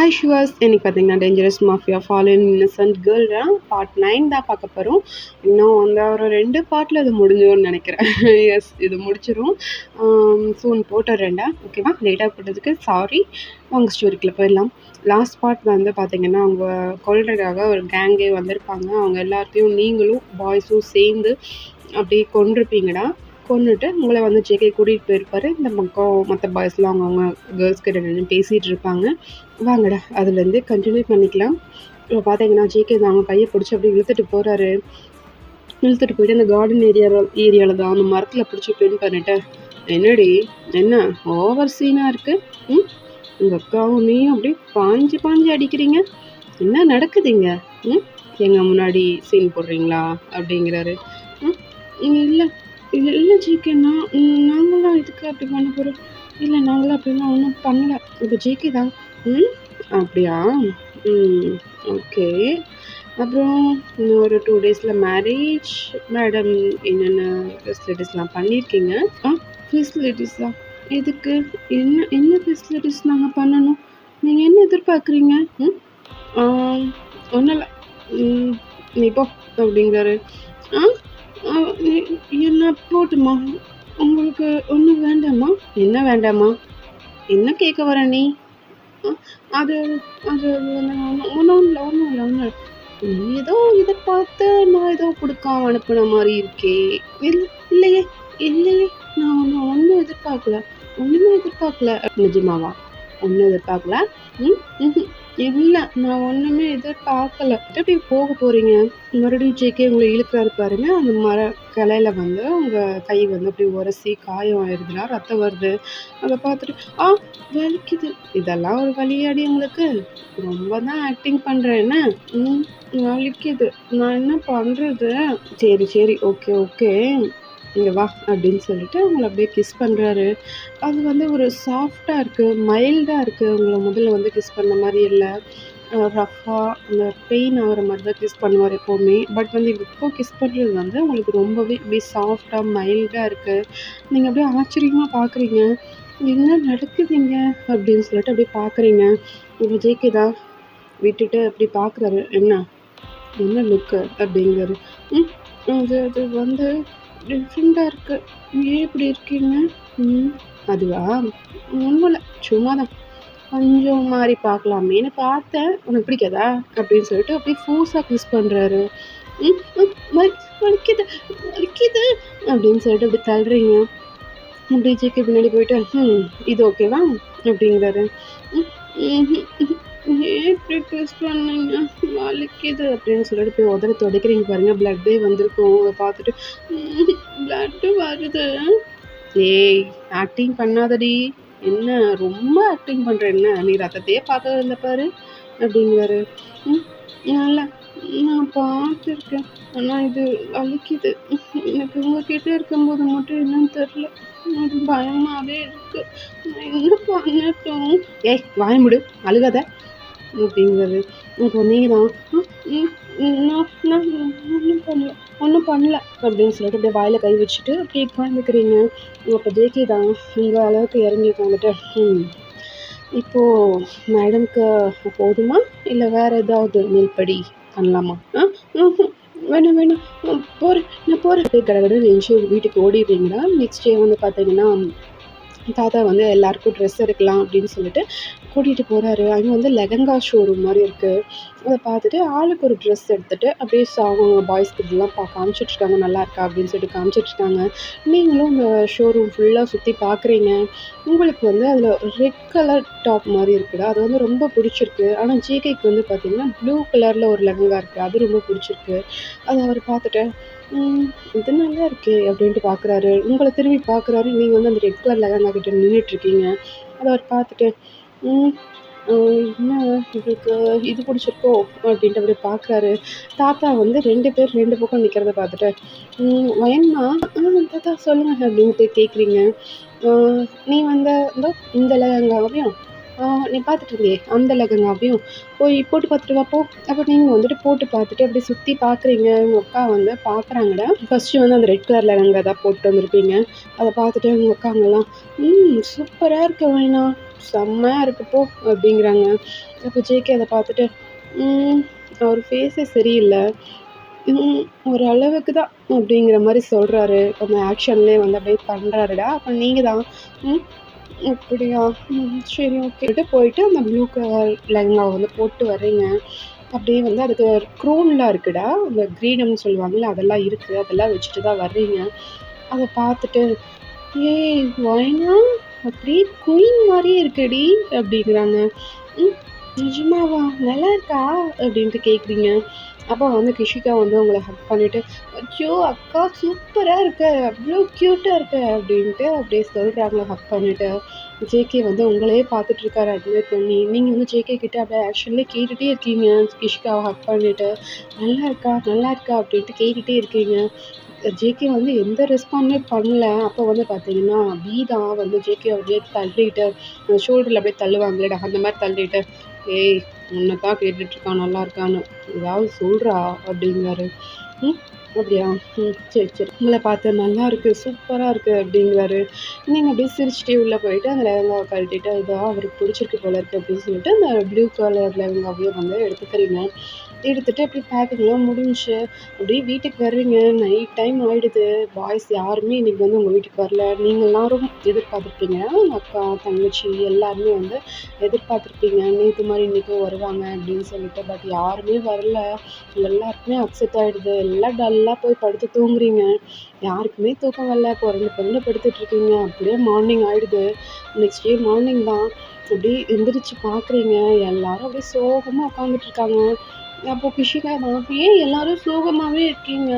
Hi ஷுவர்ஸ், இன்னைக்கு பார்த்தீங்கன்னா dangerous mafia fallen Innocent girl part 9 தான் பார்க்க போகிறோம். இன்னும் ஒரு 2 பார்ட்டில் இது முடிஞ்சிடும்னு நினைக்கிறேன். எஸ், இது முடிச்சிடும். சூன் போட்டுறேன்டா, ஓகேவா? லேட்டாக போட்டதுக்கு சாரி. அவங்க ஸ்டோரிக்குள்ளே போயிடலாம். லாஸ்ட் பார்ட் வந்து பார்த்தீங்கன்னா அவங்க கொல்றதுக்காக ஒரு கேங்கே வந்திருப்பாங்க. அவங்க எல்லாத்தையும் நீங்களும் பாய்ஸும் சேர்ந்து அப்படியே கொண்டிருப்பீங்கடா. கொண்டுட்டு உங்களை வந்து ஜேகே கூட்டிகிட்டு போயிருப்பாரு. இந்த பக்கம் மற்ற பாய்ஸ்லாம் அவங்கவுங்க கேர்ள்ஸ் கிட்ட நின்று பேசிகிட்டு இருப்பாங்க. வாங்கடா, அதுலேருந்து கண்டினியூ பண்ணிக்கலாம். இப்போ பார்த்தீங்கன்னா ஜேகே அவங்க கையை பிடிச்சி அப்படியே இழுத்துட்டு போகிறாரு. இழுத்துட்டு போயிட்டு அந்த கார்டன் ஏரியாவில் தான் அந்த மரத்தில் பிடிச்சி பின் பண்ணிட்டு, என்னடி என்ன ஓவர் சீனாக இருக்குது? உங்கள் அக்காவும் நீயும் அப்படியே பாஞ்சு அடிக்கிறீங்க, என்ன நடக்குதுங்க? எங்கள் முன்னாடி சீன் போடுறீங்களா அப்படிங்கிறாரு. இல்லை இல்லை ஜேகேண்ணா, நாங்களாம் இதுக்கு அப்படி பண்ண போகிறோம். இல்லை, நாங்களாம் அப்படிலாம் ஒன்றும் பண்ணலை. இப்போ ஜேகே தான். அப்படியா? ஓகே. அப்புறம் இன்னும் ஒரு 2 டேஸில் மேரேஜ். மேடம் என்னென்ன ஃபெசிலிட்டிஸ்லாம் பண்ணியிருக்கீங்க? ஃபெசிலிட்டிஸா? எதுக்கு? என்ன ஃபெசிலிட்டிஸ் நாங்கள் பண்ணணும்? நீங்கள் என்ன எதிர்பார்க்குறீங்க? ஒன்றும் இல்லை, நீ போ அப்படிங்கிறாரு. என்ன போட்டுமா? உங்களுக்கு ஒன்றும் வேண்டாமா? என்ன வேண்டாமா? என்ன கேட்க வர நீ? அது அது ஒன்றும் இல்லை. நீ ஏதோ இதை பார்த்து நான் ஏதோ கொடுக்காம அனுப்புன மாதிரி இருக்கே. இல்லையே, நான் ஒன்றும் எதிர்பார்க்கல, ஒன்றுமே எதிர்பார்க்கல. நிஜமாவா? ஒன்றும் எதிர்பார்க்கல? இல்லை, நான் ஒன்றுமே எதிர்பார்க்கல. எப்படி போக போகிறீங்க? மறுபடியும் ஜேகே உங்களை இழுக்கிறாரு பாருங்க. அந்த மர கிளையில வந்து உங்கள் கை வந்து அப்படி உரசி காயம் ஆயிடுதுல, ரத்தம் வருது. அதை பார்த்துட்டு வலிக்குது. இதெல்லாம் ஒரு வலியாடி உங்களுக்கு? ரொம்ப தான் ஆக்டிங் பண்ணுறேன் என்ன? வலிக்குது, நான் என்ன பண்ணுறது? சரி, ஓகே இங்கே வா அப்படின்னு சொல்லிட்டு அவங்கள அப்படியே கிஸ் பண்ணுறாரு. அது வந்து ஒரு சாஃப்டாக இருக்குது, மைல்டாக இருக்குது. உங்களை முதல்ல வந்து கிஸ் பண்ண மாதிரி இல்லை, ரஃப்பாக அந்த பெயின் ஆகிற மாதிரி தான் கிஸ் பண்ணுவார் எப்போவுமே. பட் வந்து இப்போ கிஸ் பண்ணுறது வந்து உங்களுக்கு ரொம்பவே அப்படியே சாஃப்டாக மைல்டாக இருக்குது. நீங்கள் அப்படியே ஆச்சரியமாக பார்க்குறீங்க, என்ன நடக்குதுங்க அப்படின்னு சொல்லிட்டு அப்படியே பார்க்குறீங்க. இப்போ ஜேகே தான் விட்டுட்டு அப்படி பார்க்குறாரு. என்ன லுக்கு அப்படிங்கிறாரு. அது வந்து டிஃப்ரெண்ட்டாக இருக்குது, ஏன் இப்படி இருக்கீங்க? அதுவா? ஒன்றும் இல்லை, சும்மா தான் கொஞ்சம் மாதிரி பார்க்கலாமேன்னு பார்த்தேன். உனக்கு பிடிக்காதா அப்படின்னு சொல்லிட்டு அப்படியே ஃபோர்ஸாக கிஸ் பண்ணுறாரு. வலிக்குது அப்படின்னு சொல்லிட்டு அப்படி தள்ளுறீங்க. அப்படி ஜேகே பின்னாடி போயிட்டு இது ஓகேவா அப்படிங்கிறாரு. ஏன் இப்படி கிஸ் பண்ணீங்க, வலிக்குது அப்படின்னு சொல்லிட்டு போய் உதறி துடைக்கிறீங்க பாருங்க. பிளட்டே வந்திருக்கும். அதை பார்த்துட்டு பிளட்டு வருது. ஏய், ஆக்டிங் பண்ணாதடி, என்ன ரொம்ப ஆக்டிங் பண்ணுற, என்ன நீ ரத்தத்தையே பார்த்தது இல்லை பாரு அப்படிங்கிறாரு. நல்லா நான் பார்த்துருக்கேன், ஆனால் இது வலிக்குது. எனக்கு உங்ககிட்ட இருக்கும்போது மட்டும் என்னன்னு தெரில, எனக்கு பயமாகவே இருக்குது. நான் என்ன பண்ணட்டும்? ஏய், வாயமுடு, அழுகாத அப்படிங்கிறது. இப்போ நீங்கள் தான் ஒன்றும் பண்ணல அப்படின்னு சொல்லிட்டு அப்படியே வாயில் கை வச்சுட்டு அப்படியே உட்காந்துக்கிறீங்க. அப்போ ஜேகே தான் உங்கள் அளவுக்கு இறங்கி உட்காந்துட்டு, இப்போது மேடம்க்கு போதுமா இல்லை வேறு ஏதாவது மேல்படி பண்ணலாமா? வேணாம், நான் போகிறேன் கடகடன்னு நினச்சி வீட்டுக்கு ஓடிடுறீங்களா. நெக்ஸ்ட் டே வந்து பார்த்தீங்கன்னா தாத்தா வந்து எல்லாருக்கும் ட்ரெஸ் எடுக்கலாம் அப்படின்னு சொல்லிட்டு கூட்டிகிட்டு போகிறாரு. அங்கே வந்து லெஹங்கா ஷோரூம் மாதிரி இருக்குது. அதை பார்த்துட்டு ஆளுக்கு ஒரு ட்ரெஸ் எடுத்துகிட்டு அப்படியே அவங்க பாய்ஸ்கிட்டலாம் காமிச்சிட்ருக்காங்க, நல்லா இருக்கா அப்படின்னு சொல்லிட்டு காமிச்சிட்ருக்காங்க. நீங்களும் இந்த ஷோரூம் ஃபுல்லாக சுற்றி பார்க்குறீங்க. உங்களுக்கு வந்து அதில் ரெட் கலர் டாப் மாதிரி இருக்குடா, அது வந்து ரொம்ப பிடிச்சிருக்கு. ஆனால் ஜேகேக்கு வந்து பார்த்திங்கன்னா ப்ளூ கலரில் ஒரு லெஹங்கா இருக்குது, அது ரொம்ப பிடிச்சிருக்கு. அதை அவர் பார்த்துட்டு இது நல்லா இருக்கே அப்படின்ட்டு பார்க்குறாரு. உங்களை திரும்பி பார்க்குறாரு. நீங்கள் வந்து அந்த ரெட் கலர் லெஹங்கா கிட்ட நின்றுட்டுருக்கீங்க. அதை அவர் பார்த்துட்டு என்ன உங்களுக்கு இது பிடிச்சிருக்கோ அப்படின்ட்டு அப்படியே பார்க்குறாரு. தாத்தா வந்து 2 பேர் 2 பக்கம் நிற்கிறத பார்த்துட்டு வயன்மா தாத்தா சொல்லுங்கள் அப்படின்ட்டு கேட்குறீங்க. நீ வந்து இந்த லெஹங்காவையும் நீ பார்த்துட்டு இருந்தியே அந்த லெஹங்காவையும் போய் போட்டு பார்த்துட்டு வாப்போ. அப்போ நீங்கள் வந்துட்டு போட்டு பார்த்துட்டு அப்படியே சுற்றி பார்க்குறீங்க. உங்கள் அக்கா வந்து பார்க்குறாங்கடா. ஃபஸ்ட்டு வந்து அந்த ரெட் கலர் லெஹங்கா தான் போட்டு வந்திருப்பீங்க. அதை பார்த்துட்டு உங்கள் அக்காங்கெல்லாம் சூப்பராக இருக்கு வைனா, செம்மையாக இருக்கு போ அப்படிங்கிறாங்க. அப்போ ஜேகே அதை பார்த்துட்டு அவர் ஃபேஸே சரியில்லை, ஒரு அளவுக்கு தான் அப்படிங்கிற மாதிரி சொல்கிறாரு. அந்த ஆக்ஷன்லேயே வந்து அப்படியே பண்ணுறாருடா. அப்போ நீங்கள் தான் ம் அப்படியா சரி ஓகே போயிட்டு அந்த ப்ளூ கலர் லெஹங்காவை வந்து போட்டு வர்றீங்க. அப்படியே வந்து அதுக்கு க்ரோன்லாம் இருக்குடா, இந்த கிரீடம்னு சொல்லுவாங்கள்ல அதெல்லாம் இருக்குது, அதெல்லாம் வச்சுட்டு தான் வர்றீங்க. அதை பார்த்துட்டு ஏய் வைனா அப்படியே குயின் மாதிரியே இருக்குடி அப்படிங்கிறாங்க. நிஜமாவா நல்லா இருக்கா அப்படின்ட்டு கேட்குறீங்க. அப்போ வந்து கிஷிகா வந்து உங்களை ஹக் பண்ணிவிட்டு ஐயோ அக்கா சூப்பராக இருக்க, அவ்வளோ க்யூட்டாக இருக்க அப்படின்ட்டு அப்படியே சொல்கிறாங்க ஹக் பண்ணிவிட்டு. ஜேகே வந்து உங்களையே பார்த்துட்ருக்காரு அட்மைட் பண்ணி. நீங்கள் வந்து ஜேகே கிட்டே அப்படியே ஆக்ஷன்லேயே கேட்டுகிட்டே இருக்கீங்க. கிஷிகாவை ஹக் பண்ணிவிட்டு நல்லா இருக்கா நல்லா இருக்கா அப்படின்ட்டு கேட்டுகிட்டே இருக்கீங்க. ஜேகே வந்து எந்த ரெஸ்பாண்டுமே பண்ணல. அப்போ வந்து பார்த்தீங்கன்னா பீதா வந்து ஜேகே அப்படியே தள்ளிட்டு ஷோல்டரில் அப்படியே தள்ளுவாங்களேடா அந்த மாதிரி தள்ளிட்டு ஏய் உன்னை தான் கேட்டுட்ருக்கான் நல்லா இருக்கான்னு, ஏதாவது சொல்கிறா அப்படிங்கிறாரு. அப்படியா சரி சரி உங்களை பார்த்து நல்லா இருக்குது சூப்பராக இருக்குது அப்படிங்கிறாரு. நீங்கள் அப்படியே சிரிச்சிட்டே உள்ளே போயிட்டு அந்த லெஹங்காவை கழட்டிட்டு இதாக அவருக்கு பிடிச்சிருக்கு போல இருக்குது அப்படின்னு சொல்லிட்டு அந்த ப்ளூ கலர் லெஹங்காவையும் வந்து எடுத்துக்கிறீங்க. எடுத்துகிட்டு அப்படி பேக்கிங்லாம் முடிஞ்சு அப்படியே வீட்டுக்கு வர்றீங்க. நைட் டைம் ஆகிடுது. பாய்ஸ் யாருமே இன்றைக்கி வந்து உங்கள் வீட்டுக்கு வரல. நீங்கள் எல்லாரும் எதிர்பார்த்துருப்பீங்க, அக்கா தங்கச்சி எல்லாருமே வந்து எதிர்பார்த்துருப்பீங்க நேற்று மாதிரி இன்றைக்கும் வருவாங்க அப்படின்னு சொல்லிட்டு. பட் யாருமே வரல. எல்லாருக்குமே அப்செட் ஆகிடுது. எல்லாம் டல்லாக போய் படுத்து தூங்குறீங்க. யாருக்குமே தூக்கம் வரல. புரண்டு படுத்துட்ருக்கீங்க. அப்படியே மார்னிங் ஆகிடுது. நெக்ஸ்ட் டே மார்னிங் தான் அப்படியே எந்திரிச்சு பார்க்குறீங்க. எல்லாரும் அப்படியே சோகமாக உட்காந்துட்ருக்காங்க. அப்போ கிஷிகா தான் ஏன் எல்லாரும் சோகமாகவே இருக்கீங்க,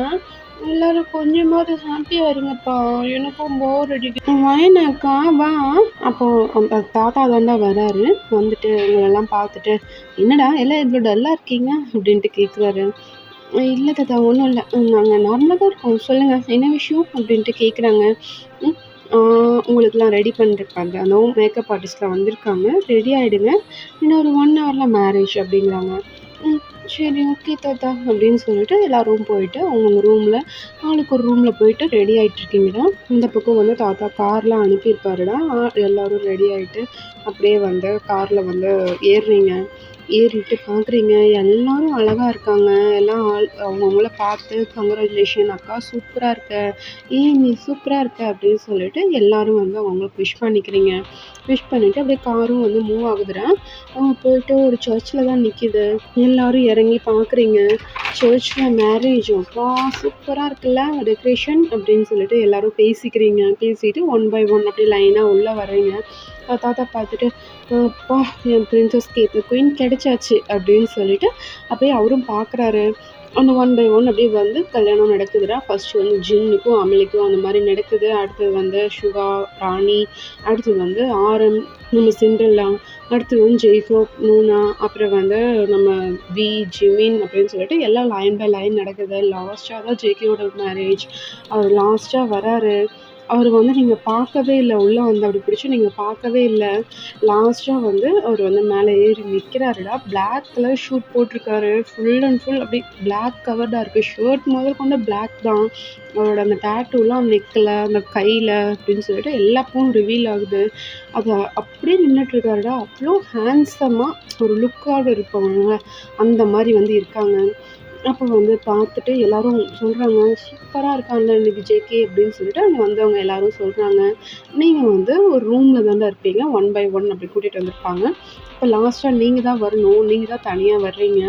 எல்லாரும் கொஞ்சமாவது ஹாப்பியாக இருங்கப்பா, எனக்கும் போர் அடிக்குது. வயனாக்கா வா. அப்போ அந்த தாத்தா தாண்டா வராரு. வந்துட்டு உங்களெல்லாம் பார்த்துட்டு என்னடா எல்லாம் இவ்வளோ டல்லாக இருக்கீங்க அப்படின்ட்டு கேட்குறாரு. இல்லை தாத்தா ஒன்றும் இல்லை, நாங்கள் நார்மலாக தான் இருக்கோம், சொல்லுங்கள் என்ன விஷயம் அப்படின்ட்டு கேட்குறாங்க. உங்களுக்குலாம் ரெடி பண்ணிருக்காங்க, அந்த மேக்கப் ஆர்டிஸ்ட்லாம் வந்திருக்காங்க, ரெடி ஆகிடுங்க, இன்னும் ஒரு 1 ஹவரில் மேரேஜ் அப்படிங்கிறாங்க. சரி ஓகே தாத்தா அப்படின்னு சொல்லிட்டு எல்லோரும் போயிட்டு அவங்கவுங்க ரூமில் ஆளுக்கு ஒரு ரூமில் போயிட்டு ரெடி ஆகிட்ருக்கீங்கடா. இந்த பக்கம் வந்து தாத்தா கார்லாம் அனுப்பியிருப்பாருடா. எல்லோரும் ரெடி ஆகிட்டு அப்படியே வந்து காரில் வந்து ஏறுறீங்க. ஏறிட்டு பார்க்குறீங்க எல்லாரும் அழகாக இருக்காங்க. எல்லாம் அவங்கவுங்கள பார்த்து கங்க்ராச்சுலேஷன் அக்கா சூப்பராக இருக்க, ஏய் நீ சூப்பராக இருக்க அப்படின்னு சொல்லிட்டு எல்லோரும் வந்து அவங்களுக்கு விஷ் பண்ணிக்கிறீங்க. விஷ் பண்ணிவிட்டு அப்படியே காரும் வந்து மூவ் ஆகுதுடா. அவங்க போயிட்டு ஒரு சர்ச்சில் தான் நிற்கிது. எல்லோரும் இறங்கி பார்க்குறீங்க. சர்ச்சில் மேரேஜ் அப்பா சூப்பராக இருக்குல்ல டெக்கரேஷன் அப்படின்னு சொல்லிட்டு எல்லோரும் பேசிக்கிறீங்க. பேசிட்டு 1 by 1 அப்படியே லைனாக உள்ளே வரீங்க. தாத்தா பார்த்துட்டு அப்பா என் பிரின்சஸ்க்கு ஏற்ற குயின் கிடைச்சாச்சு அப்படின்னு சொல்லிட்டு அப்படியே அவரும் பார்க்குறாரு. அந்த 1 by 1 அப்படியே வந்து கல்யாணம் நடக்குதுடா. ஃபர்ஸ்ட் வந்து ஜின்னுக்கும் அமலிக்கும் அந்த மாதிரி நடக்குது. அடுத்தது வந்து சுகா ராணி, அடுத்தது வந்து ஆரம், நம்ம சிண்ட்ரெல்லா, அடுத்தது வந்து ஜெய்கோப் நூனா, அப்புறம் வந்து நம்ம வி ஜிமின் அப்படின்னு சொல்லிட்டு எல்லாம் லைன் பை லைன் நடக்குது. லாஸ்ட்டாக தான் ஜேகேயோட மேரேஜ். அவர் லாஸ்ட்டாக வராரு. அவர் வந்து நீங்கள் பார்க்கவே இல்லை. உள்ளே வந்து அப்படி பிடிச்சி நீங்கள் பார்க்கவே இல்லை. லாஸ்ட்டாக வந்து அவர் வந்து மேலே ஏறி நிற்கிறாருடா. பிளாக் கலர் ஷூட் போட்டிருக்காரு. ஃபுல் அண்ட் ஃபுல் அப்படி பிளாக் கவர்டாக இருக்குது. ஷர்ட் முதல் கொண்டு பிளாக் தான். அவரோட அந்த டேட்டூலாம் நெக்கில் அந்த கையில் அப்படின்னு சொல்லிட்டு எல்லா பூவும் ரிவீல் ஆகுது. அதை அப்படியே நின்றுட்டுருக்காருடா. அவ்வளோ ஹேண்ட்ஸமாக ஒரு லுக்காக இருப்பவங்க அந்த மாதிரி வந்து இருக்காங்க. அப்போ வந்து பார்த்துட்டு எல்லோரும் சொல்கிறாங்க சூப்பராக இருக்காங்க இன்றைக்கி ஜேகே அப்படின்னு சொல்லிட்டு அங்கே வந்தவங்க எல்லோரும் சொல்கிறாங்க. நீங்கள் வந்து ஒரு ரூமில் தாண்டா இருப்பீங்க, 1 by 1 அப்படி கூட்டிகிட்டு வந்திருப்பாங்க. இப்போ லாஸ்ட்டாக நீங்கள் தான் வரணும், நீங்கள் தான் தனியாக வர்றீங்க.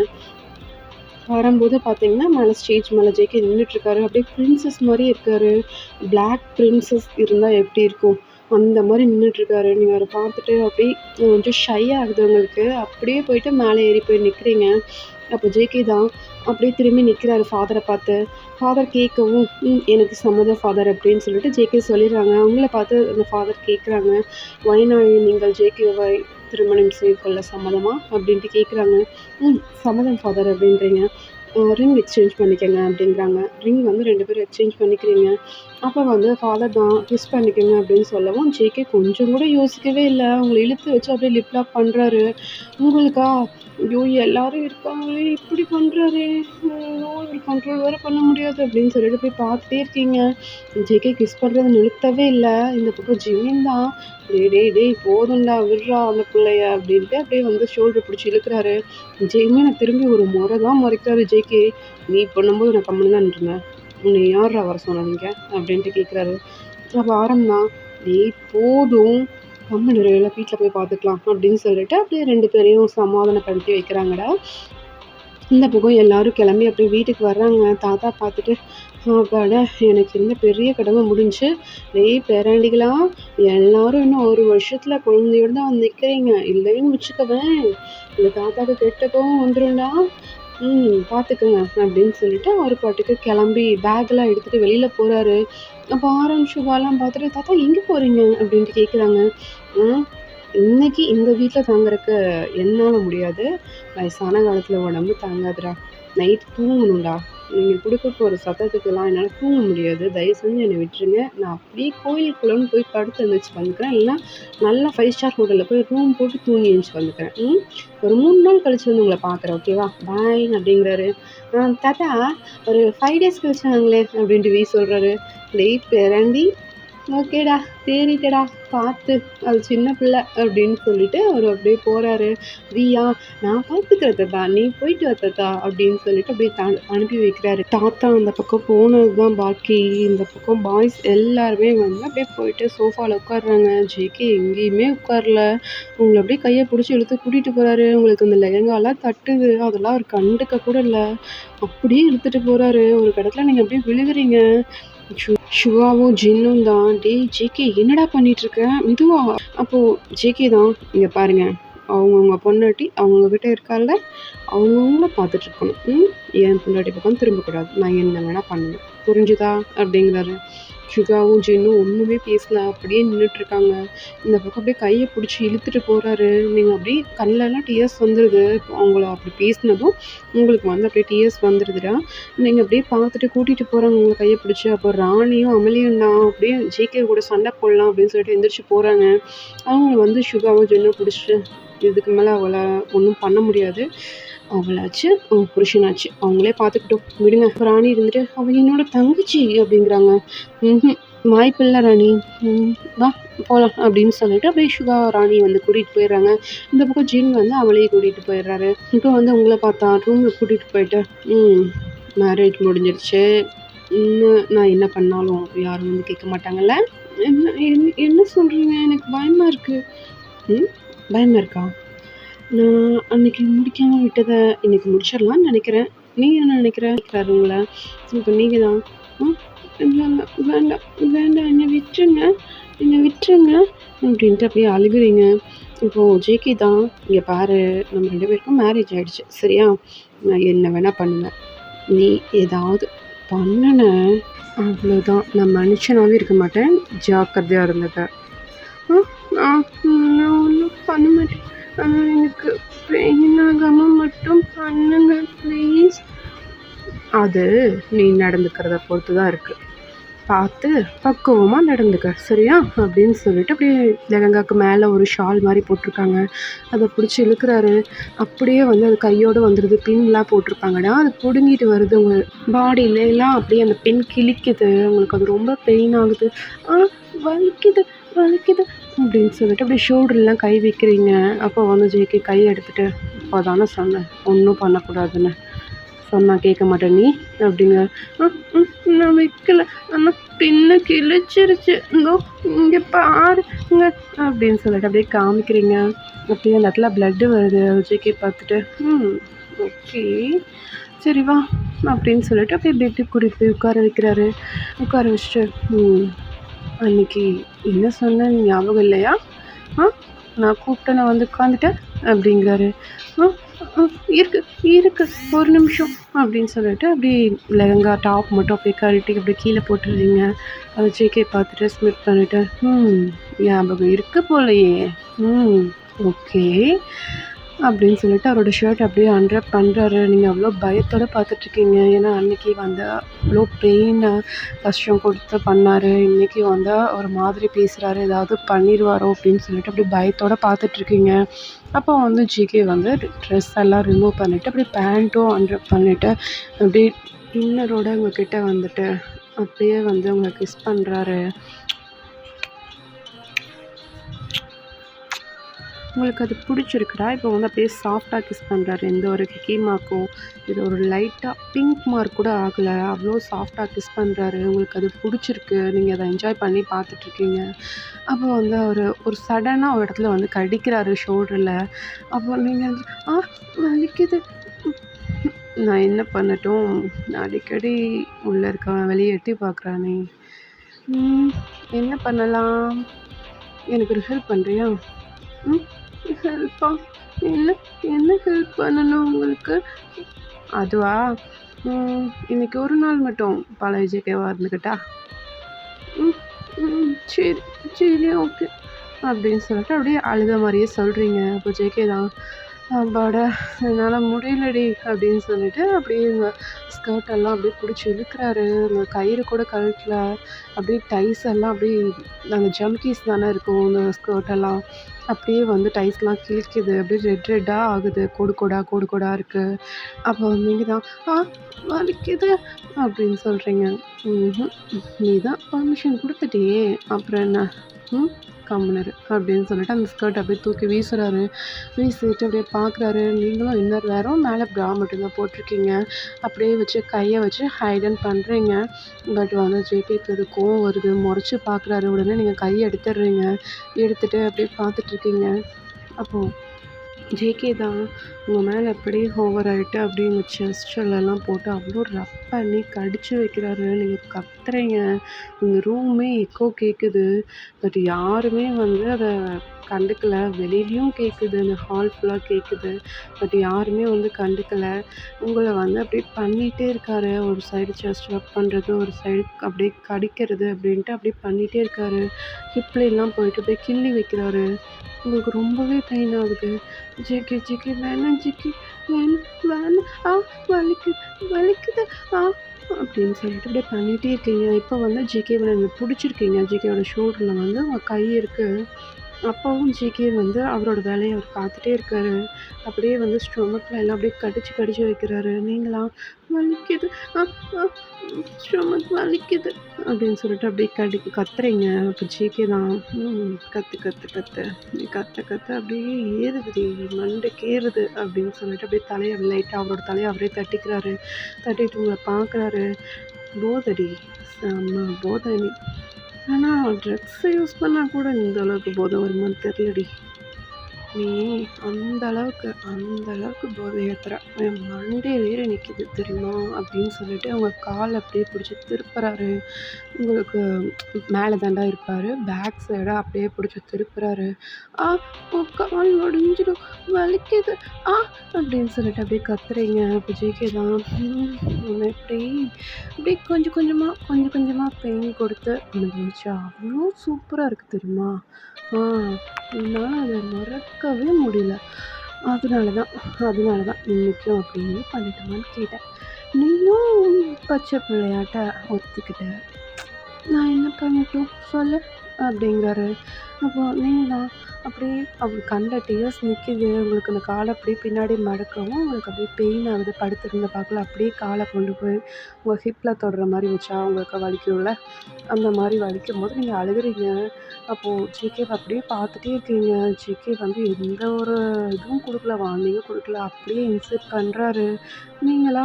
வரும்போது பார்த்தீங்கன்னா மேலே ஸ்டேஜ் மேலே ஜேகே நின்றுட்டுருக்காரு. அப்படியே பிரின்சஸ் மாதிரி இருக்கார். பிளாக் பிரின்சஸ் இருந்தால் எப்படி இருக்கும் அந்த மாதிரி நின்றுட்டுருக்காரு. நீங்கள் அவரை பார்த்துட்டு அப்படியே கொஞ்சம் ஷை ஆகுது உங்களுக்கு. அப்படியே போயிட்டு மேலே ஏறி போய் நிற்கிறீங்க. அப்போ ஜேகே தான் அப்படியே திரும்பி நிற்கிறாரு ஃபாதரை பார்த்து. ஃபாதர் கேட்கவும் எனக்கு சம்மதம் ஃபாதர் அப்படின்னு சொல்லிட்டு ஜேகே சொல்லிடுறாங்க. அவங்கள பார்த்து அந்த ஃபாதர் கேட்குறாங்க, வைனாயை நீங்கள் ஜேகேவை திருமணம் செய்து கொள்ள சம்மதமா அப்படின்ட்டு கேட்குறாங்க. சம்மதம் ஃபாதர் அப்படின்றீங்க. ரிங் எக்ஸ்சேஞ்ச் பண்ணிக்கோங்க அப்படிங்கிறாங்க. ரிங் வந்து 2 பேரும் எக்ஸ்சேஞ்ச் பண்ணிக்கிறீங்க. அப்போ வந்து ஃபாதர் தான் கிஸ் பண்ணிக்கோங்க அப்படின்னு சொல்லவும் ஜேகே கொஞ்சம் கூட யோசிக்கவே இல்லை. அவங்களை இழுத்து வச்சு அப்படியே லிப் லாக் பண்ணுறாரு. உங்களுக்கா ஐயோ எல்லோரும் இருக்காங்களே இப்படி பண்ணுறாரு, ஐயோ இப்படி கண்ட்ரோல் வேறு பண்ண முடியாது அப்படின்னு சொல்லிட்டு போய் பார்த்துட்டே இருக்கீங்க. ஜேகே கிஸ் பண்ணுறது நிறுத்தவே இல்லை. இந்த பக்கம் ஜிமின் தான் டேய் டேய் டேய் போதும்டா விட்றா அந்த பிள்ளைய அப்படின்ட்டு அப்படியே வந்து ஷோல்டர் பிடிச்சி இழுக்கிறாரு. ஜெய்மே திரும்பி ஒரு முறை தான் முறைக்கிறாரு ஜேகே. நீ பண்ணும்போது நான் கம்முன்னு தான் இருந்தேன். உன்னை யார்ரா வர சொன்னீங்க அப்படின்ட்டு கேட்குறாரு. அப்போ ஆரம்பம் டேய் போதும் கம்முனு எல்லாம் வீட்டில் போய் பார்த்துக்கலாம் அப்படின்னு சொல்லிட்டு அப்படியே 2 பேரையும் சமாதானப்படுத்தி வைக்கிறாங்கடா. இந்த பக்கம் எல்லாரும் கிளம்பி அப்படியே வீட்டுக்கு வர்றாங்க. தாத்தா பார்த்துட்டு அப்பாடா எனக்கு இருந்த பெரிய கடமை முடிஞ்சு. டேய் பேராண்டிகளா எல்லாரும் இன்னும் 1 வருஷத்துல குழந்தையோட தான் வந்து நிற்கிறீங்க. இல்லைன்னு வச்சுக்கவேன் இந்த தாத்தாவுக்கு கெட்ட கோவம் வந்துடும்டா. பார்த்துக்குங்க அப்படின்னு சொல்லிட்டு அவர் பாட்டுக்கு கிளம்பி பேக்கெல்லாம் எடுத்துகிட்டு வெளியில் போகிறாரு. அப்போ ஆரம் சுபாலாம் பார்த்துட்டு தாத்தா எங்கே போகிறீங்க அப்படின்ட்டு கேட்குறாங்க. இன்னைக்கு இந்த வீட்டில் தங்குறக்கு என்னால் முடியாது. வயசான காலத்தில் உடம்பு தாங்காதுடா. நைட் தூங்கணும்டா. நீங்கள் கொடுக்க போகிற சத்தத்துக்கெல்லாம் என்னால் தூங்க முடியாது. தயவு செஞ்சு என்னை விட்டுருங்க. நான் அப்படியே கோயிலுக்குள்ளன்னு போய் படுத்து எழுந்திரிச்சு வந்துக்கிறேன். இல்லைன்னா நல்லா 5 ஸ்டார் ஹோட்டலில் போய் ரூம் போட்டு தூங்கி எழுந்துச்சு வந்துக்கிறேன். ஒரு 3 நாள் கழிச்சு வந்து உங்களை பார்க்குறேன். ஓகேவா பாய் அப்படிங்கிறாரு. தாத்தா ஒரு 5 டேஸ் கழிச்சு வாங்களே அப்படின்ட்டு சொல்கிறாரு. டேய் பேராண்டி ஓகேடா தேறிட்டடா பார்த்து அது சின்ன பிள்ளை அப்படின்னு சொல்லிட்டு அவர் அப்படியே போகிறாரு. ரியா நான் பார்த்துக்கிறேன் தாத்தா நீ போயிட்டு வா தாத்தா அப்படின்னு சொல்லிட்டு அப்படியே அனுப்பி வைக்கிறாரு. தாத்தா அந்த பக்கம் போனது தான் பாக்கி. இந்த பக்கம் பாய்ஸ் எல்லாருமே வந்து அப்படியே போயிட்டு சோஃபாவில் உட்காடுறாங்க. ஜேகே எங்கேயுமே உட்காரல. உங்களை அப்படியே கையை பிடிச்சி இழுத்து கூட்டிகிட்டு போகிறாரு. உங்களுக்கு அந்த லெஹங்காலாம் தட்டுது அதெல்லாம் அவர் கண்டுக்க கூட இல்லை. அப்படியே இழுத்துட்டு போகிறாரு. ஒரு இடத்துல நீங்கள் அப்படியே விழுகுறீங்க. சிவாவும் ஜின்னும் தான் டேய் ஜேகே என்னடா பண்ணிட்டு இருக்க மெதுவா. அப்போ ஜேகே தான் இங்க பாருங்க அவங்கவுங்க பொண்டாட்டி அவங்கக்கிட்ட இருக்கால அவங்கவுங்கள பார்த்துட்டு இருக்கணும். என் பொண்டாட்டி பக்கம் திரும்பக்கூடாது. நான் என்ன வேணா பண்ணுவேன் புரிஞ்சுதா அப்படிங்கிறாரு. சுகாவும் ஜின்னும் ஒன்றுமே பேசல அப்படியே நின்றுட்டுருக்காங்க. இந்த பக்கம் அப்படியே கையை பிடிச்சி இழுத்துட்டு போகிறாரு. நீங்கள் அப்படியே கண்ணிலலாம் டிஎஸ் வந்துடுது. அவங்கள அப்படி பேசினதும் உங்களுக்கு வந்து அப்படியே டிஎஸ் வந்துடுதுடா. நீங்கள் அப்படியே பார்த்துட்டு கூட்டிகிட்டு போகிறாங்க உங்களை கையை பிடிச்சி. அப்போ ராணியும் அமளியும் தான் அப்படியே ஜேகே கூட சண்டை போடலாம் அப்படின்னு சொல்லிட்டு எந்திரிச்சு போகிறாங்க. அவங்க வந்து சுகாவும் ஜின்னும் பிடிச்சிட்டு இதுக்கு மேலே அவளை ஒன்றும் பண்ண முடியாது. அவளாச்சு புருஷனாச்சு அவங்களே பார்த்துக்கிட்டோம் விடுங்க. ராணி இருந்துட்டு அவள் என்னோட தங்கச்சி அப்படிங்கிறாங்க. வாய்ப்பில்லை ராணி வா போகலாம் அப்படின்னு சொல்லிட்டு அப்படியே சுகா ராணி வந்து கூட்டிகிட்டு போயிடுறாங்க. இந்த பக்கம் ஜின் வந்து அவளையும் கூட்டிகிட்டு போயிடுறாரு. இப்போ வந்து உங்களை பார்த்தா ரூமில் கூட்டிகிட்டு போயிட்டு மேரேஜ் முடிஞ்சிருச்சு. நான் என்ன பண்ணாலும் யாரும் வந்து கேட்க மாட்டாங்கல்ல. என்ன சொல்கிறீங்க எனக்கு பயமாக இருக்குது. பயமாக இருக்கா? நான் அன்னைக்கு முடிக்காமல் விட்டதை இன்னைக்கு முடிச்சிடலான்னு நினைக்கிறேன். நீ என்ன நினைக்கிறாரு உங்களை. இப்போ நீங்கள் தான் வேண்டாம் வேண்டாம் என்னை விட்டுருங்க அப்படின்ட்டு அப்படியே அழுகுறீங்க. இப்போது ஜேகே தான் இங்கே பாரு நம்ம 2 பேருக்கும் மேரேஜ் ஆகிடுச்சு சரியா. நான் என்ன வேணால் பண்ணுவேன். நீ ஏதாவது பண்ணன அவ்வளோதான். நான் மனுஷனாகவே இருக்க மாட்டேன். ஜாக்கிரதையாக இருந்ததை. நான் ஒன்றும் பண்ண மாட்டேன். எனக்கு பெயின் ஆகாமல் மட்டும் பண்ணுங்க ப்ளீஸ். அது நீ நடந்துக்கிறத பொறுத்து தான் இருக்குது. பார்த்து பக்குவமாக நடந்துக்க சரியா அப்படின்னு சொல்லிட்டு அப்படியே லெஹங்காக்கு மேலே ஒரு ஷால் மாதிரி போட்டிருக்காங்க. அதை பிடிச்சி இழுக்கிறாரு. அப்படியே வந்து அது கையோடு வந்துடுது. பின்லாம் போட்டிருப்பாங்கடா அது பிடுங்கிட்டு வருது. உங்கள் பாடியிலலாம் அப்படியே அந்த பின் கிழிக்குது. உங்களுக்கு அது ரொம்ப பெயின் ஆகுது. வலிக்குது அப்படின்னு சொல்லிட்டு அப்படியே ஷோல்டர்லாம் கை வைக்கிறீங்க. அப்போ வந்து ஜேகே கை எடுத்துகிட்டு இப்போ தானே சொன்னேன் ஒன்றும் பண்ணக்கூடாதுன்னு. சொன்னால் கேட்க மாட்டேன் நீ அப்படிங்க. நான் வைக்கல ஆனால் பின்ன கிழிச்சிருச்சு இங்கே பாருங்க அப்படின்னு சொல்லிட்டு அப்படியே காமிக்கிறீங்க. அப்படியே அந்த இடத்துல பிளட்டு வருது. ஜேகே பார்த்துட்டு ஓகே சரி வா அப்படின்னு சொல்லிட்டு அப்படியே பெட்டுக்கு கூட்டிகிட்டு போய் உட்கார வைக்கிறாரு. உட்கார வச்சுட்டு அன்னைக்கு என்ன சொன்னேன் ஞாபகம் இல்லையா? நான் கூப்பிட்டேன் நான் வந்து உட்காந்துட்டேன் அப்படிங்கிறாரு. இருக்கு ஒரு நிமிஷம் அப்படின்னு சொல்லிட்டு அப்படியே லெஹங்கா டாப் மட்டும் அப்படியே கழட்டி அப்படியே கீழே போட்டுடுறீங்க. அதை ஜேகே பார்த்துட்டு ஸ்மிட் பண்ணிட்டு ஞாபகம் இருக்கு போலையே. ஓகே அப்படின்னு சொல்லிட்டு அவரோட ஷர்ட் அப்படியே அன்ராப் பண்ணுறாரு. நீங்கள் அவ்வளோ பயத்தோடு பார்த்துட்ருக்கீங்க. ஏன்னா அன்றைக்கி வந்து அவ்வளோ பெயினாக கஷ்டம் கொடுத்து பண்ணார். இன்றைக்கி வந்து ஒரு மாதிரி பேசுகிறாரு. ஏதாவது பண்ணிடுவாரோ அப்படின்னு சொல்லிட்டு அப்படியே பயத்தோடு பார்த்துட்ருக்கீங்க. அப்போ வந்து ஜேகே வந்து ட்ரெஸ் எல்லாம் ரிமூவ் பண்ணிவிட்டு அப்படியே பேண்ட்டும் அன்ராப் பண்ணிவிட்டு அப்படியே இன்னரோட உங்ககிட்ட வந்துட்டு அப்படியே வந்து உங்களை கிஸ் பண்ணுறாரு. உங்களுக்கு அது பிடிச்சிருக்குடா? இப்போ வந்து அப்படியே சாஃப்ட்டா கிஸ் பண்றாரு. எந்த ஒரு கிக்கி மார்க்கோ, இது ஒரு லைட்டா பிங்க் மார்க் கூட ஆகல. அவ்வளோ சாஃப்ட்டா கிஸ் பண்றாரு. உங்களுக்கு அது பிடிச்சிருக்கு. நீங்க அத என்ஜாய் பண்ணி பார்த்துட்ருக்கீங்க. அப்போ வந்து அவரு ஒரு சடனா ஒரு இடத்துல வந்து கடிக்கிறாரு ஷோல்டர்ல. அப்போ நீங்க வந்து, "ஆ வலிக்குது." நான் என்ன பண்ணட்டும்? அடிக்கடி உள்ள இருக்கவன் வெளிய எட்டி பார்க்குறானே. ம். என்ன பண்ணலாம்? எனக்கு ஒரு ஹெல்ப் பண்றியா? ம். ஹெல்ப்பா? என்ன என்ன ஹெல்ப் பண்ணணும் உங்களுக்கு? அதுவா? இன்னைக்கு ஒரு நாள் மட்டும் பழைய ஜேகேவா இருந்துக்கிட்டா? ம். சரி, சரி ஓகே. அப்படின்னு சொல்லிட்டு அப்படியே அழுத மாரியே சொல்றீங்க. அப்போ ஜேகே தான், "அப்பாடா! என்னால முடியலடி" அப்படின்னு சொல்லிட்டு அப்படியே உங்க ஸ்கர்ட் எல்லாம் அப்படியே புடிச்சு இழுக்குறாரு. உங்க கயிறு கூட கழட்டல. அப்படியே டைஸ் எல்லாம் அப்படியே அந்த ஜம்கீஸ் தானே இருக்கும் அந்த ஸ்கர்ட் எல்லாம். அப்படியே வந்து டைஸ்லாம் கிழிக்குது. அப்படியே ரெட் ரெட்டா ஆகுது. கோடு கோடா, கோடு கோடா இருக்கு. அப்போ நீங்க தான், "ஆ வலிக்குது" அப்படின்னு சொல்றீங்க. ம்ஹ்ம். "நீ தான் பர்மிஷன் குடுத்துட்டியே, அப்புறம் என்ன? ம் கம்முனு இரு" அப்படின்னு சொல்லிட்டு அந்த ஸ்கர்ட் அப்படியே தூக்கி வீசுறாரு. வீசிட்டு அப்படியே பார்க்குறாரு. நீங்களும் இன்னர் வேரும் மேலே ப்ரா மட்டும் தான் போட்டிருக்கீங்க. அப்படியே வச்சு கைய வச்சு ஹைடன் பண்ணுறீங்க. பட் வந்து ஜேகேக்கு அது கோவம் வருது. மொறச்சு பார்க்குறாரு. உடனே நீங்க கைய எடுத்துடுறீங்க. எடுத்துட்டு அப்படியே பார்த்துட்ருக்கீங்க. அப்போ ஜேகே தான் உங்க மேல அப்படியே ஓவர் ஆயிட்டு, அப்படியே உங்க செஸ்ட்லலாம் போட்டு அவ்வளோ ரப் பண்ணி கடிச்சு வைக்கிறாரு. நீங்க கத்துறீங்க. உங்க ரூமே எக்கோ கேட்குது. பட் யாருமே வந்து அத கண்டுக்கல. வெளியிலயும் கேட்குது. அந்த ஹால் ஃபுல்லா கேட்குது. பட் யாருமே வந்து கண்டுக்கல. உங்கள வந்து அப்படியே பண்ணிட்டே இருக்காரு. ஒரு சைடு செஸ்ட் ரப் பண்றது, ஒரு சைடு அப்படியே கடிக்கிறது அப்படின்ட்டு அப்படியே பண்ணிட்டே இருக்காரு. ஹிப்லலாம் போயிட்டு அப்படியே கிள்ளி வைக்கிறாரு. உங்களுக்கு ரொம்பவே பெயின் ஆகுது. ஜேகே, ஜேகே வேணாம் ஜேகே, வேணாம், வேணாம். வலிக்குது, வலிக்குது. ஆ அப்படின்னு சொல்லிட்டு அப்படியே பண்ணிட்டே இருக்கீங்க. இப்போ வந்து ஜேகேவ நீங்க புடிச்சிருக்கீங்க. ஜேகேவோட ஷோல்டர்ல வந்து உங்க கை இருக்கு. அப்பவும் ஜேகே வந்து அவரோட வேலைய அவர் பார்த்துட்டே இருக்காரு. அப்படியே வந்து ஸ்டொமக்ல எல்லாம் அப்படியே கடிச்சு கடிச்சு வைக்கிறாரு. நீங்களா வலிக்குது, அ அ ஸ்டொமக் வலிக்குது அப்படின்னு சொல்லிட்டு அப்படியே கத்துறீங்க. அப்போ ஜேகே தான், கத்து கத்து கத்து. நீ கத்த கத்த அப்படியே ஏறுதுடி, மண்டைக்கு ஏறுது அப்படின்னு சொல்லிட்டு அப்படியே தலைய லைட்டா அவரோட தலைய அவரே தட்டிக்கிறாரு. தட்டிட்டு உங்கள பார்க்குறாரு. போதடி, செம்ம போத நீ. ஆனா ட்ரக்ஸ யூஸ் பண்ணா கூட இந்த அளவுக்கு போத வருமான்னு தெரியலடி. நீ அந்த அளவுக்கு போதை ஏத்துற. என் மண்டையில ஏறி நிக்குது தெரியுமா? அப்படின்னு சொல்லிட்டு அவங்க கால அப்படியே பிடிச்சு திருப்புறாரு. உங்களுக்கு மேல தாண்டா இருப்பாரு. பேக் சைடா அப்படியே பிடிச்சு திருப்புறாரு. "ஆ உன் கால் ஒடிஞ்சிடும். வலிக்குது. ஆ" அப்படின்னு சொல்லிட்டு அப்படியே கத்துறீங்க. அப்ப ஜேகே தான், உன்னை இப்படி அப்படியே கொஞ்சம் கொஞ்சமா, கொஞ்சம் கொஞ்சமா பெயின் கொடுத்து அனுபவிச்சா அவ்வளோ சூப்பரா இருக்கு தெரியுமா? ஆ என்னால அத மறக்கவே முடியல. அதனால தான் இன்னைக்கும் அப்படியே பண்ணட்டுமான்னு கேட்டேன். நீயும் பச்சை பிள்ளையாட்ட ஒத்துக்கிட்ட. நான் என்ன பண்ணட்டும் சொல்லு? அப்படிங்கிறாரு. அப்போ நீங்க தான் அப்படியே அவர் கண்ல டியர்ஸ் நிக்குது. உங்களுக்கு அந்த கால அப்படியே பின்னாடி மடக்கவும், உங்களுக்கு அப்படியே பெயின் ஆகுது. படுத்திருந்த பாக்குல அப்படியே கால கொண்டு போய் உங்க ஹிப்ல தொடுற மாரி வச்சா உங்களுக்கு வலிக்கும்ல. அந்த மாரி வலிக்கும்போது நீங்க அழுகுறீங்க. அப்போ ஜேகேவ அப்படியே பார்த்துட்டே இருக்கீங்க. ஜேகே வந்து எந்த ஒரு இதுவும் குடுக்கல, வார்னிங்கும் குடுக்கல. அப்படியே இன்சல்ட் பண்றாரு. நீங்களா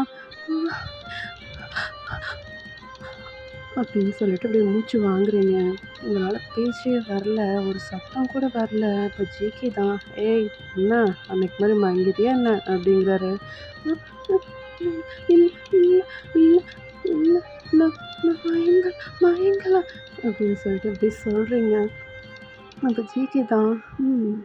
அப்படின்னு சொல்லிட்டு அப்படியே மூச்சு வாங்குறீங்க. உங்களால பேச்சே வரல. ஒரு சத்தம் கூட வரல. இப்போ ஜேகே தான், "ஏய் என்ன அன்னைக்கு மாரி மயங்கிட்டியா என்ன?" அப்படிங்கிறாரு. "அ அ ம் இல்ல இல்ல இல்ல இல்ல நான் நான் மயங்கல" அப்படின்னு சொல்லிட்டு அப்படியே சொல்றீங்க. அப்ப ஜிகே தான், ம்.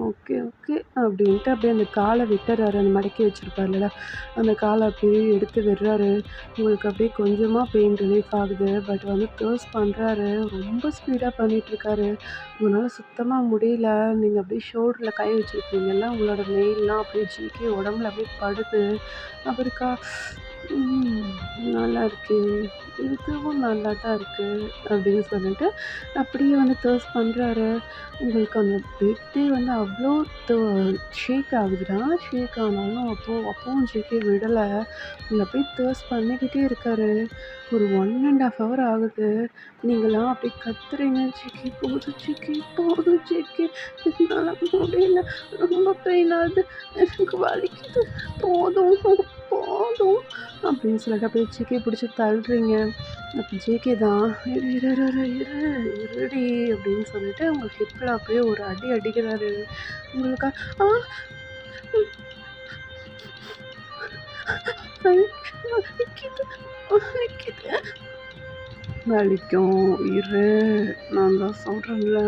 Okay, okay. அப்படின்ட்டு அப்படியே அந்த கால விட்டுறாரு. அந்த மடக்கி வச்சிருப்பார்லடா, அந்த கால அப்படியே எடுத்து விடுறாரு. உங்களுக்கு அப்படியே கொஞ்சமா பெயின் ரிலீஃப் ஆகுது. பட் வந்து தேர்ஸ் பண்றாரு. ரொம்ப ஸ்பீடா பண்ணிட்டுருக்காரு. உங்களால சுத்தமா முடியல. நீங்க அப்படியே ஷோல்டர்ல கை வச்சிருக்கீங்கல்ல, உங்களோட நெயில்லாம் அப்படியே ஜிகே உடம்புல அப்படியே படுது. அவருக்கா ம். நல்லா இருக்கே! இதுவும் நல்லா தான் இருக்கு. அப்படின்னு சொல்லிட்டு, அப்படியே வந்து தர்ஸ்ட் பண்றாரு. உங்களுக்கு அந்த பெட்டே வந்து அவ்ளோ த ஷேக் ஆகுதுடா. ஷேக் ஆனாலும் அப்பவும் ஜேகே விடல. உங்கள அப்படியே தர்ஸ்ட் பண்ணிக்கிட்டே இருக்காரு. ஒரு 1 1/2 ஹவர் ஆகுது. நீங்கலாம் அப்படியே கத்துறீங்க. "ஜேகே போதும் ஜேகே, போதும் ஜேகே. என்னால முடியல. ரொம்ப பெயின் ஆகுது. எனக்கு வலிக்குது. போதும், போதும்." அப்படின்னு சொல்லிட்டு அப்படியே ஜேகே பிடிச்சி தள்ளுறீங்க. அப்போ ஜேகே தான் "இரு இரு இரு இரு இரு இருடி" அப்படின்னு சொல்லிட்டு உங்க ஹிப்பில் அப்படியே ஒரு அடி அடிக்கிறாரு. உங்களுக்கு ஆ வலிக்குது வலிக்குது. வலிக்கும் இரு, நான் தான் சொல்கிறேன்ல,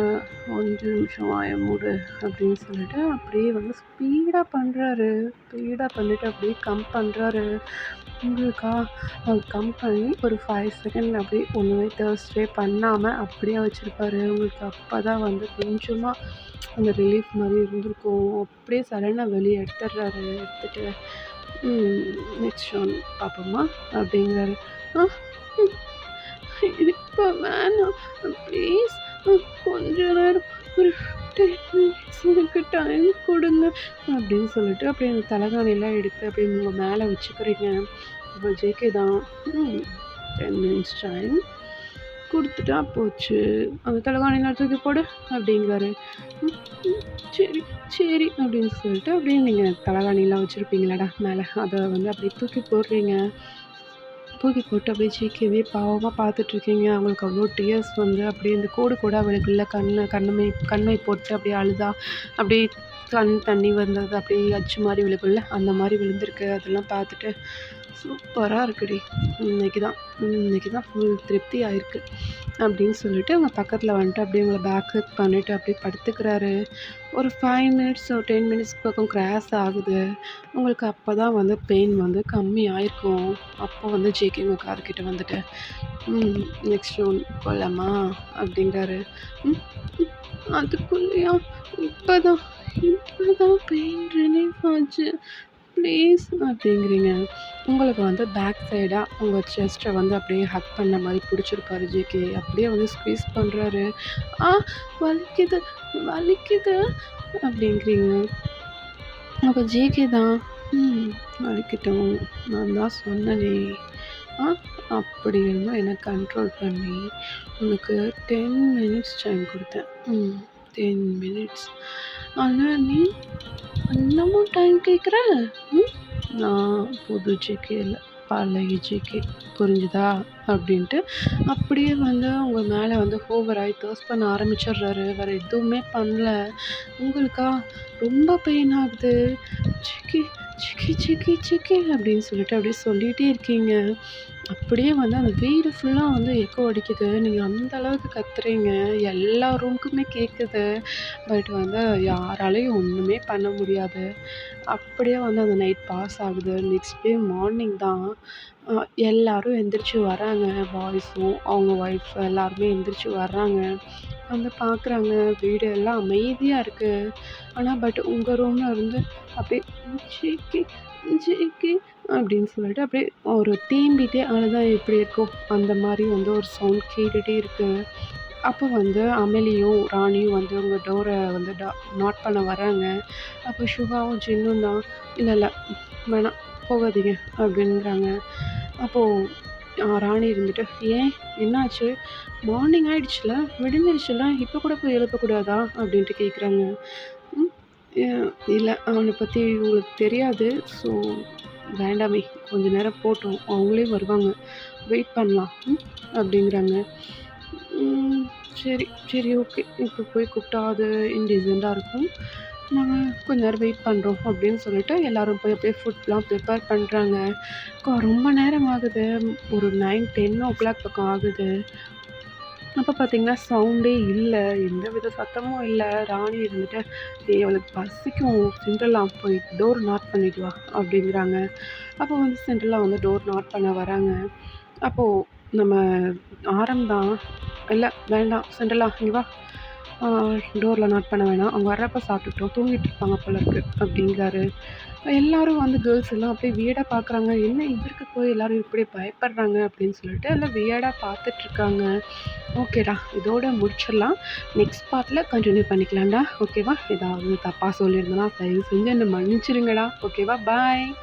5 நிமிஷம் வாய மூடு அப்படின்னு சொல்லிட்டு அப்படியே வந்து ஸ்பீடாக பண்ணுறாரு. ஸ்பீடாக பண்ணிவிட்டு அப்படியே கம் பண்ணுறாரு. உங்களுக்கா அவர் கம் பண்ணி ஒரு 5 செகண்ட் அப்படியே ஒன்றுமே தேர்ஸ்டே பண்ணாமல் அப்படியே வச்சுருப்பாரு. உங்களுக்கு அப்போ தான் வந்து கொஞ்சமாக அந்த ரிலீஃப் மாதிரி இருந்திருக்கும். அப்படியே சடனாக வெளியே எடுத்துடுறாரு. எடுத்துட்டு நெக்ஸ்ட் ஒன் பார்ப்போமா அப்படிங்கிறாரு. ஆ இப்போ வேணாம் ப்ளீஸ், கொஞ்ச நேரம் ஒரு 10 மினிட்ஸ் எனக்கு டைம் கொடுங்க அப்படின்னு சொல்லிட்டு அப்படியே அந்த தலகாணிலாம் எடுத்து அப்படியே உங்கள் மேலே வச்சுக்கிறீங்க. இப்போ ஜேகே தான் 10 மினிட்ஸ் டைம் கொடுத்துட்டா போச்சு, அந்த தலகாணிலாம் தூக்கி போடு அப்படிங்கிறாரு. ம், ம், சரி சரி அப்படின்னு சொல்லிட்டு அப்படியே நீங்கள் தலகாணிலாம் வச்சுருப்பீங்களாடா மேலே, அதை வந்து அப்படியே தூக்கி போடுறீங்க. தூக்கி போட்டு அப்படியே ஜேகேவே பாவமாக பார்த்துட்ருக்கீங்க. அவங்களுக்கு அவ்வளோ டியர்ஸ் வந்து அப்படியே இந்த கோடு கோடாக விழுகுல்ல, கண்மை போட்டு அப்படியே அழுதா அப்படியே கண் தண்ணி வந்தது அப்படியே அச்சு மாதிரி விழுகுல்ல, அந்த மாதிரி விழுந்திருக்கு. அதெல்லாம் பார்த்துட்டு சூப்பராக இருக்குடி, இன்னைக்கு தான் ஃபுல் திருப்தி ஆயிருக்கு அப்படின்னு சொல்லிட்டு அவங்க பக்கத்தில் வந்துட்டு அப்படியே உங்களை பேக் ஹக் பண்ணிவிட்டு அப்படியே படுத்துக்கிறாரு. ஒரு 5 மினிட்ஸ் 10 மினிட்ஸ் பக்கம் கிராஸ் ஆகுது. உங்களுக்கு அப்போ தான் வந்து பெயின் வந்து கம்மி ஆயிருக்கும். அப்போ வந்து ஜேகே உங்கள் காதுகிட்ட வந்துட்டு நெக்ஸ்ட் ரவுண்ட் போகலாமா அப்படிங்கிறாரு. ம் ம், அதுக்குள்ளேயா? இப்போதான் இப்போதான் பெயின் ரிலீஃப் ஆச்சு ப்ளீஸ் அப்படிங்கிறீங்க. உங்களுக்கு வந்து பேக் சைடாக உங்கள் செஸ்ட்டை வந்து அப்படியே ஹக் பண்ண மாதிரி பிடிச்சிருப்பாரு ஜேகே. அப்படியே வந்து ஸ்க்வீஸ் பண்ணுறாரு. ஆ வலிக்குது வலிக்குது அப்படிங்கிறீங்க. அப்போ ஜேகே தான் வலிக்கட்டும், நான் தான் சொன்னனே, ஆ அப்படி இருந்தும் என்னை கண்ட்ரோல் பண்ணி உனக்கு 10 மினிட்ஸ் டைம் கொடுத்தேன். 10 மினிட்ஸ். ஆனால் நீ இன்னமும் டைம் கேட்குற? நான் புது ஜேகே இல்லை, பழைய ஜேகே, புரிஞ்சுதா அப்படின்ட்டு அப்படியே வந்து உங்கள் மேலே வந்து ஓவராகி தர்ஸ்ட் பண்ண ஆரம்பிச்சிடுறாரு. வேறு எதுவுமே பண்ணல. உங்களுக்கா ரொம்ப பெயின் ஆகுது. ஜேகே ஜேகே ஜேகே ஜேகே அப்படின்னு சொல்லிட்டு அப்படியே சொல்லிகிட்டே இருக்கீங்க. அப்படியே வந்து அந்த வீடு ஃபுல்லாக வந்து எக்கோ அடிக்குது. நீங்கள் அந்த அளவுக்கு கத்துறீங்க. எல்லா ரூமுக்குமே கேட்குது. பட் வந்து யாராலையும் ஒன்றுமே பண்ண முடியாது. அப்படியே வந்து அந்த நைட் பாஸ் ஆகுது. நெக்ஸ்ட் டே மார்னிங் தான் எல்லாரும் எந்திரிச்சு வராங்க. பாய்ஸும் அவங்க ஒய்ஃப் எல்லாருமே எந்திரிச்சு வர்றாங்க. வந்து பார்க்குறாங்க, வீடு எல்லாம் அமைதியாக இருக்குது. ஆனால் பட் உங்கள் ரூமில் இருந்து அப்படியே ஜேகே ஜேகே அப்படின்னு சொல்லிட்டு அப்படியே ஒரு தேம்பிட்டே அழுதா எப்படி இருக்கும் அந்த மாதிரி வந்து ஒரு சவுண்ட் கேட்டுகிட்டே இருக்குது. அப்போ வந்து அமலியும் ராணியும் வந்து உங்கள் டோரை வந்து நாட் பண்ண வராங்க. அப்போ சுகாவும் ஜின்னும் தான் இல்லை இல்லை வேணாம் போகாதீங்க அப்படிங்கிறாங்க. அப்போது ராணி இருந்துட்டு ஏன் என்னாச்சு, மார்னிங் ஆயிடுச்சுல, விடிஞ்சிருச்சுல, இப்போ கூட போய் எழுப்பக்கூடாதா அப்படின்ட்டு கேட்குறாங்க. ம் இல்லை அவனை பற்றி உங்களுக்கு தெரியாது, ஸோ வேண்டாமே, கொஞ்ச நேரம் போட்டும், அவங்களே வருவாங்க, வெயிட் பண்ணலாம் அப்படிங்கிறாங்க. சரி சரி ஓகே, இப்போ போய் கூப்பிட்டா அது இன்டீசெண்டாக இருக்கும், நாங்கள் கொஞ்ச நேரம் வெயிட் பண்ணுறோம் அப்படின்னு சொல்லிட்டு எல்லோரும் போய் அப்படியே ஃபுட்லாம் ப்ரிப்பேர் பண்ணுறாங்க. ரொம்ப நேரம் ஆகுது. ஒரு 9 10 பக்கம் ஆகுது. அப்போ பார்த்தீங்கன்னா சவுண்டே இல்லை, எந்த வித சத்தமும் இல்லை. ராணி இருந்துட்டு ஏய் அவளுக்கு பசிக்கும், சிண்ட்ரெல்லா போய் டோர் நாக் பண்ணிட்டு வா அப்படிங்கிறாங்க. அப்போ வந்து சிண்ட்ரெல்லா வந்து டோர் நாக் பண்ண வராங்க. அப்போது நம்ம ஆரம் தான் இல்லை வேண்டாம் சிண்ட்ரெல்லா இங்கே வா, டோரில் நாட் பண்ண வேணாம். அவங்க வர்றப்ப சாப்பிட்டுக்கிட்டோம். தூங்கிட்டு இருப்பாங்க போல இருக்கு அப்படிங்கிறாரு. எல்லாரும் வந்து கேர்ள்ஸ் எல்லாம் அப்படியே வியர்டா பார்க்குறாங்க. என்ன இவருக்கு போய் எல்லாரும் இப்படி பயப்படுறாங்க அப்படின்னு சொல்லிட்டு எல்லாம் வியர்டா பார்த்துட்ருக்காங்க. ஓகேடா, இதோட முடிச்சிடலாம். நெக்ஸ்ட் பார்ட்டில் கண்டினியூ பண்ணிக்கலாம்டா. ஓகேவா? ஏதாவது தப்பாக சொல்லியிருந்தேன்னா தயவு செஞ்சு என்னை மன்னிச்சிடுங்கடா. ஓகேவா? பாய்.